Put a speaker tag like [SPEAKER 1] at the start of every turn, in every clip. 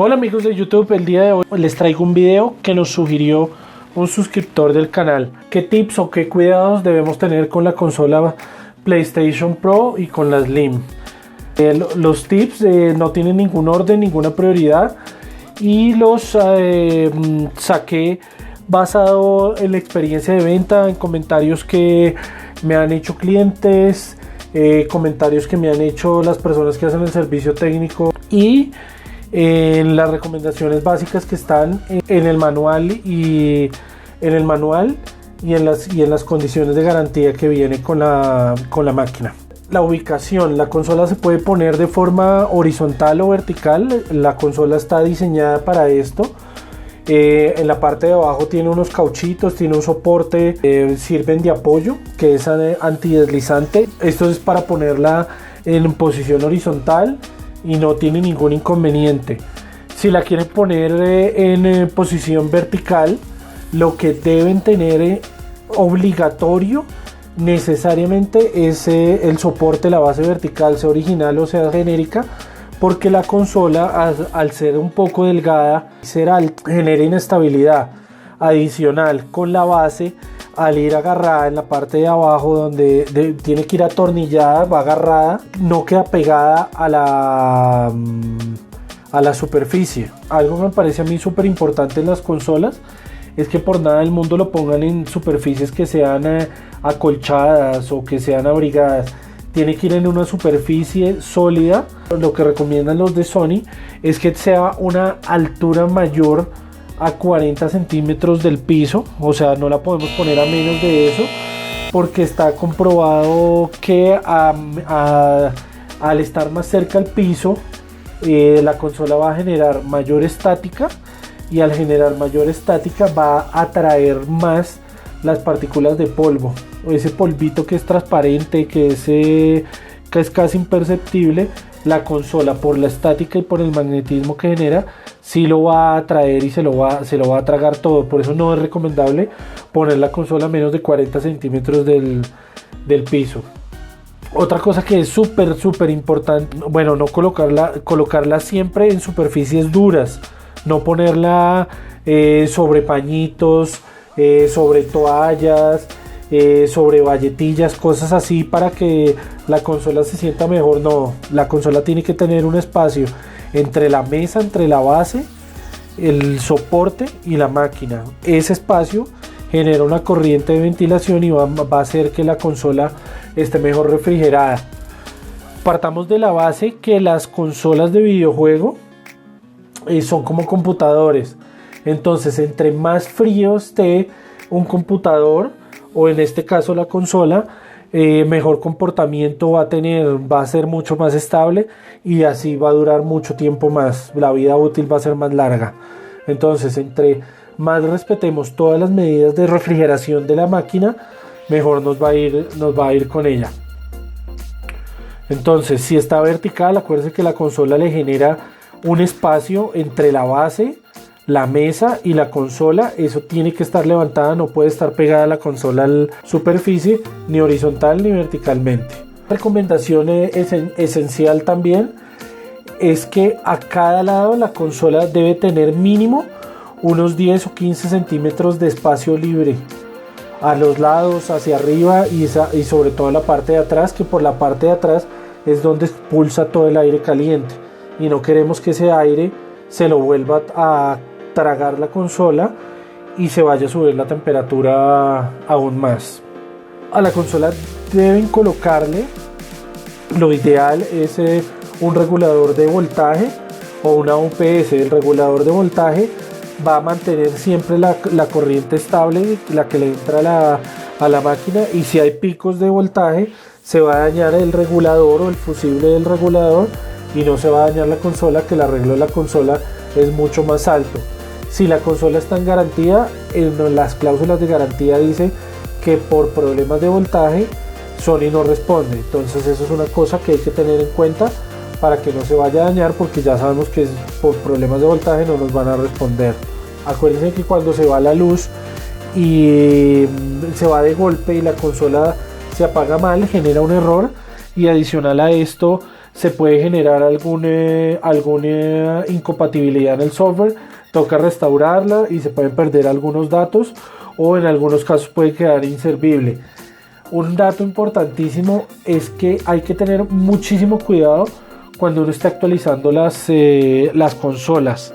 [SPEAKER 1] Hola amigos de YouTube, el día de hoy les traigo un video que nos sugirió un suscriptor del canal. ¿Qué tips o qué cuidados debemos tener con la consola PlayStation Pro y con la Slim? Los tips no tienen ningún orden, ninguna prioridad y los saqué basado en la experiencia de venta, en comentarios que me han hecho clientes, comentarios que me han hecho las personas que hacen el servicio técnico y en las recomendaciones básicas que están en el manual y en las condiciones de garantía que viene con la máquina. La ubicación, la consola se puede poner de forma horizontal o vertical. La consola está diseñada para esto. En la parte de abajo tiene unos cauchitos, tiene un soporte, sirven de apoyo que es antideslizante. Esto es para ponerla en posición horizontal y no tiene ningún inconveniente. Si la quieren poner en posición vertical, lo que deben tener obligatorio necesariamente es el soporte, la base vertical, sea original o sea genérica, porque la consola al ser un poco delgada, ser alta, genera inestabilidad adicional con la base. Al ir agarrada en la parte de abajo donde tiene que ir atornillada, va agarrada, no queda pegada a la superficie. Algo que me parece a mí súper importante en las consolas es que por nada del mundo lo pongan en superficies que sean acolchadas o que sean abrigadas. Tiene que ir en una superficie sólida. Lo que recomiendan los de Sony es que sea una altura mayor a 40 centímetros del piso, o sea, no la podemos poner a menos de eso, porque está comprobado que al estar más cerca al piso, la consola va a generar mayor estática, y al generar mayor estática va a atraer más las partículas de polvo, ese polvito que es transparente, que es casi imperceptible. La consola, por la estática y por el magnetismo que genera, sí lo va a atraer y se lo va a tragar todo. Por eso no es recomendable poner la consola a menos de 40 centímetros del piso. Otra cosa que es súper importante, bueno, no colocarla siempre en superficies duras, no ponerla sobre pañitos, sobre toallas, sobre valletillas, cosas así para que la consola se sienta mejor. No, la consola tiene que tener un espacio entre la mesa, entre la base, el soporte y la máquina. Ese espacio genera una corriente de ventilación y va a hacer que la consola esté mejor refrigerada. Partamos de la base que las consolas de videojuego son como computadores. Entonces, entre más frío esté un computador, o en este caso la consola, mejor comportamiento va a tener, va a ser mucho más estable y así va a durar mucho tiempo más, la vida útil va a ser más larga. Entonces, entre más respetemos todas las medidas de refrigeración de la máquina, mejor nos va a ir con ella. Entonces, si está vertical, acuérdense que la consola le genera un espacio entre la base, la mesa y la consola. Eso tiene que estar levantada, no puede estar pegada a la consola a la superficie, ni horizontal ni verticalmente. Recomendación esencial también es que a cada lado la consola debe tener mínimo unos 10 o 15 centímetros de espacio libre a los lados, hacia arriba y sobre todo en la parte de atrás, que por la parte de atrás es donde expulsa todo el aire caliente y no queremos que ese aire se lo vuelva a tragar la consola y se vaya a subir la temperatura aún más. A la consola deben colocarle, lo ideal es un regulador de voltaje o una UPS. El regulador de voltaje va a mantener siempre la corriente estable, la que le entra a la máquina, y si hay picos de voltaje se va a dañar el regulador o el fusible del regulador y no se va a dañar la consola, que el arreglo de la consola es mucho más alto. Si la consola está en garantía, en las cláusulas de garantía dice que por problemas de voltaje Sony no responde. Entonces eso es una cosa que hay que tener en cuenta para que no se vaya a dañar, porque ya sabemos que por problemas de voltaje no nos van a responder. Acuérdense que cuando se va la luz y se va de golpe y la consola se apaga mal, genera un error, y adicional a esto se puede generar alguna incompatibilidad en el software, toca restaurarla y se pueden perder algunos datos o en algunos casos puede quedar inservible. Un dato importantísimo es que hay que tener muchísimo cuidado cuando uno está actualizando las consolas,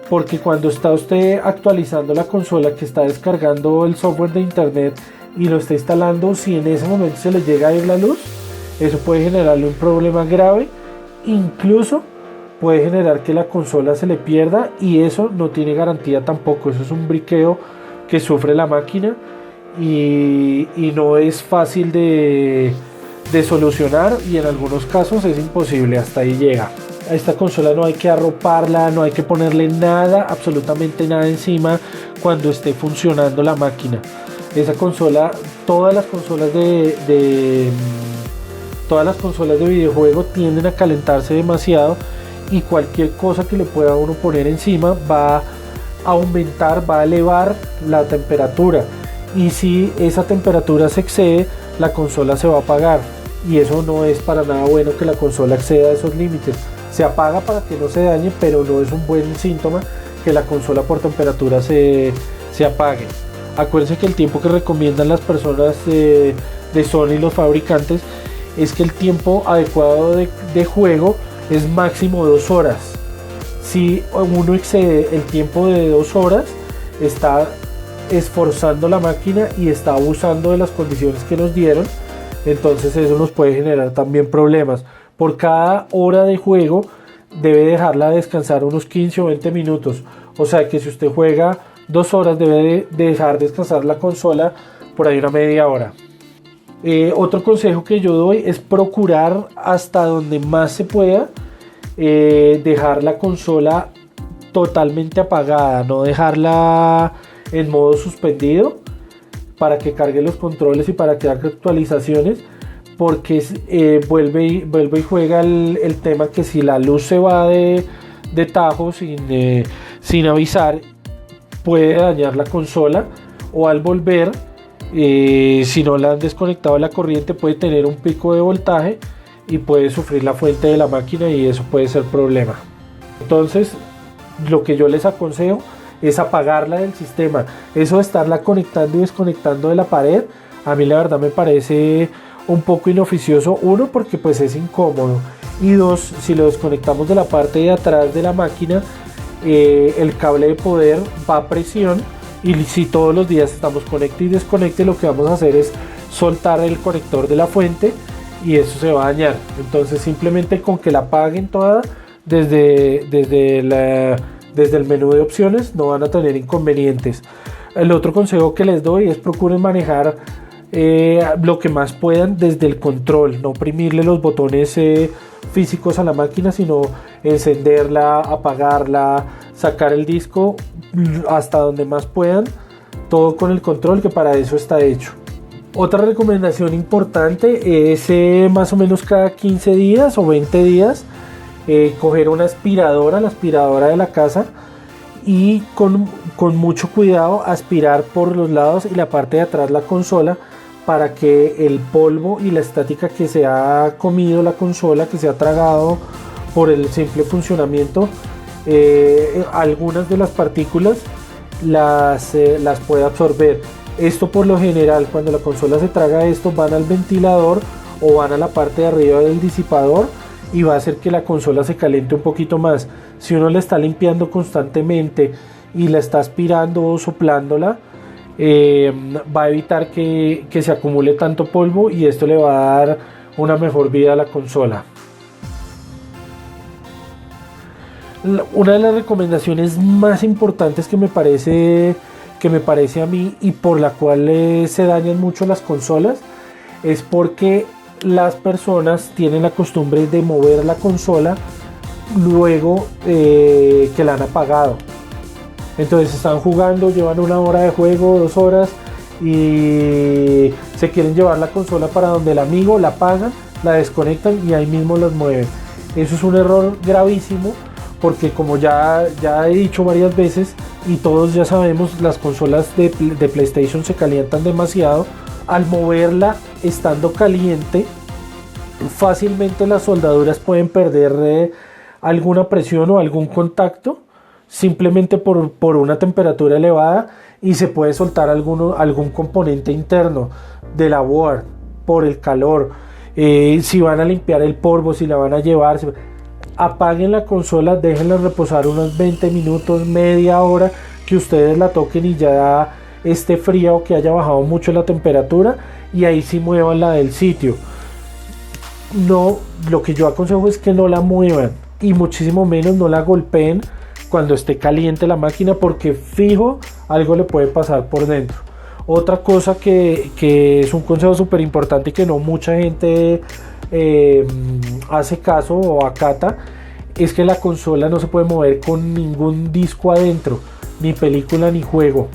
[SPEAKER 1] porque cuando está usted actualizando la consola, que está descargando el software de internet y lo está instalando, si en ese momento se le llega a ir la luz, eso puede generarle un problema grave, incluso puede generar que la consola se le pierda y eso no tiene garantía tampoco. Eso es un briqueo que sufre la máquina y no es fácil de solucionar y en algunos casos es imposible, hasta ahí llega. A esta consola no hay que arroparla, no hay que ponerle nada, absolutamente nada encima cuando esté funcionando la máquina. Esa consola, todas las consolas de videojuego tienden a calentarse demasiado y cualquier cosa que le pueda uno poner encima va a aumentar, va a elevar la temperatura, y si esa temperatura se excede, la consola se va a apagar y eso no es para nada bueno, que la consola exceda esos límites. Se apaga para que no se dañe, pero no es un buen síntoma que la consola por temperatura se apague. Acuérdense que el tiempo que recomiendan las personas de Sony, los fabricantes, es que el tiempo adecuado de juego es máximo 2 horas. Si uno excede el tiempo de 2 horas, está esforzando la máquina y está abusando de las condiciones que nos dieron, entonces eso nos puede generar también problemas. Por cada hora de juego debe dejarla descansar unos 15 o 20 minutos, o sea que si usted juega 2 horas debe de dejar descansar la consola por ahí una media hora. Otro consejo que yo doy es procurar hasta donde más se pueda dejar la consola totalmente apagada, no dejarla en modo suspendido para que cargue los controles y para que haga actualizaciones, porque vuelve y juega el tema que si la luz se va de tajo sin avisar, puede dañar la consola, o al volver, si no la han desconectado de la corriente, puede tener un pico de voltaje y puede sufrir la fuente de la máquina y eso puede ser problema. Entonces lo que yo les aconsejo es apagarla del sistema. Eso de estarla conectando y desconectando de la pared, a mí la verdad me parece un poco inoficioso. Uno, porque pues es incómodo, y dos, si lo desconectamos de la parte de atrás de la máquina, el cable de poder va a presión, y si todos los días estamos conecte y desconecte, lo que vamos a hacer es soltar el conector de la fuente y eso se va a dañar. Entonces simplemente con que la apaguen toda desde el menú de opciones no van a tener inconvenientes. El otro consejo que les doy es procuren manejar lo que más puedan desde el control, no oprimirle los botones físicos a la máquina, sino encenderla, apagarla, sacar el disco hasta donde más puedan, todo con el control, que para eso está hecho. Otra recomendación importante es más o menos cada 15 días o 20 días coger una aspiradora, la aspiradora de la casa, y con mucho cuidado aspirar por los lados y la parte de atrás la consola, para que el polvo y la estática que se ha comido la consola, que se ha tragado por el simple funcionamiento, algunas de las partículas las puede absorber. Esto por lo general, cuando la consola se traga esto, van al ventilador o van a la parte de arriba del disipador y va a hacer que la consola se caliente un poquito más. Si uno la está limpiando constantemente y la está aspirando o soplándola, va a evitar que se acumule tanto polvo, y esto le va a dar una mejor vida a la consola. Una de las recomendaciones más importantes que me parece a mí, y por la cual se dañan mucho las consolas, es porque las personas tienen la costumbre de mover la consola luego que la han apagado. Entonces están jugando, llevan 1 hora de juego, 2 horas, y se quieren llevar la consola para donde el amigo, la apagan, la desconectan y ahí mismo los mueven. Eso es un error gravísimo, porque como ya he dicho varias veces y todos ya sabemos, las consolas de PlayStation se calientan demasiado. Al moverla estando caliente, fácilmente las soldaduras pueden perder alguna presión o algún contacto simplemente por una temperatura elevada, y se puede soltar algún componente interno de la board por el calor. Si van a limpiar el polvo, si la van a llevar, apaguen la consola, déjenla reposar unos 20 minutos, media hora, que ustedes la toquen y ya esté fría o que haya bajado mucho la temperatura, y ahí sí muevanla del sitio. No, lo que yo aconsejo es que no la muevan, y muchísimo menos no la golpeen cuando esté caliente la máquina, porque fijo algo le puede pasar por dentro. Otra cosa que es un consejo súper importante y que no mucha gente hace caso o acata, es que la consola no se puede mover con ningún disco adentro, ni película ni juego.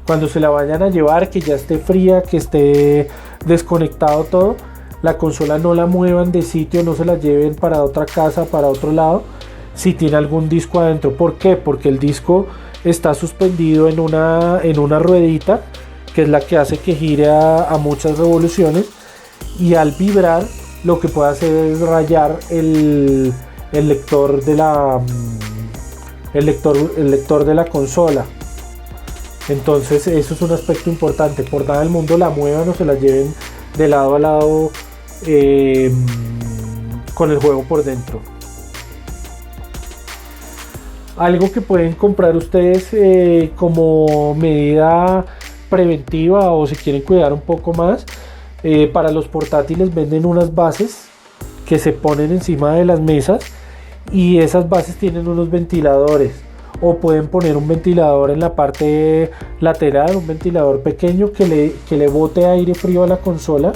[SPEAKER 1] Cuando se la vayan a llevar, que ya esté fría, que esté desconectado todo, la consola no la muevan de sitio, no se la lleven para otra casa, para otro lado, si tiene algún disco adentro. ¿Por qué? Porque el disco está suspendido en una ruedita, que es la que hace que gire a muchas revoluciones, y al vibrar lo que puede hacer es rayar el lector de la consola. Entonces eso es un aspecto importante. Por nada del mundo la muevan o se la lleven de lado a lado con el juego por dentro. Algo que pueden comprar ustedes como medida preventiva, o si quieren cuidar un poco más, para los portátiles venden unas bases que se ponen encima de las mesas, y esas bases tienen unos ventiladores, o pueden poner un ventilador en la parte lateral, un ventilador pequeño que le bote aire frío a la consola,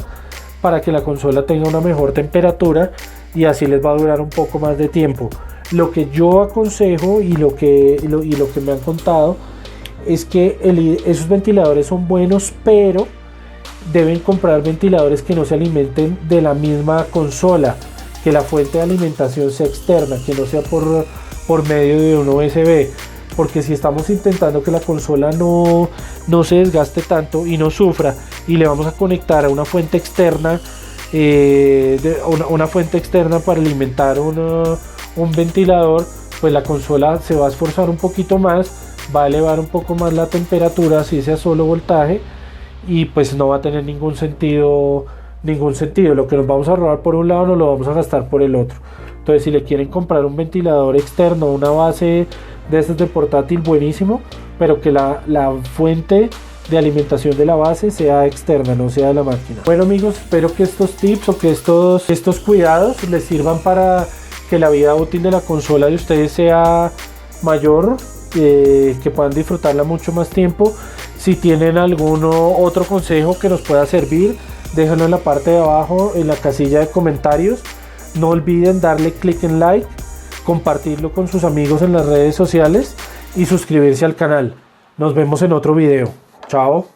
[SPEAKER 1] para que la consola tenga una mejor temperatura, y así les va a durar un poco más de tiempo. Lo que yo aconsejo y lo que me han contado es que esos ventiladores son buenos, pero deben comprar ventiladores que no se alimenten de la misma consola, que la fuente de alimentación sea externa, que no sea por medio de un USB, porque si estamos intentando que la consola no se desgaste tanto y no sufra, y le vamos a conectar a una fuente externa, una fuente externa para alimentar un ventilador, pues la consola se va a esforzar un poquito más, va a elevar un poco más la temperatura, así sea solo voltaje, y pues no va a tener ningún sentido. Lo que nos vamos a robar por un lado nos lo vamos a gastar por el otro. Entonces, si le quieren comprar un ventilador externo, una base de estos de portátil, buenísimo, pero que la fuente de alimentación de la base sea externa, no sea de la máquina. Bueno amigos, espero que estos tips o que estos cuidados les sirvan para que la vida útil de la consola de ustedes sea mayor, que puedan disfrutarla mucho más tiempo. Si tienen algún otro consejo que nos pueda servir, déjenlo en la parte de abajo en la casilla de comentarios. No olviden darle click en like, compartirlo con sus amigos en las redes sociales y suscribirse al canal. Nos vemos en otro video. Chao.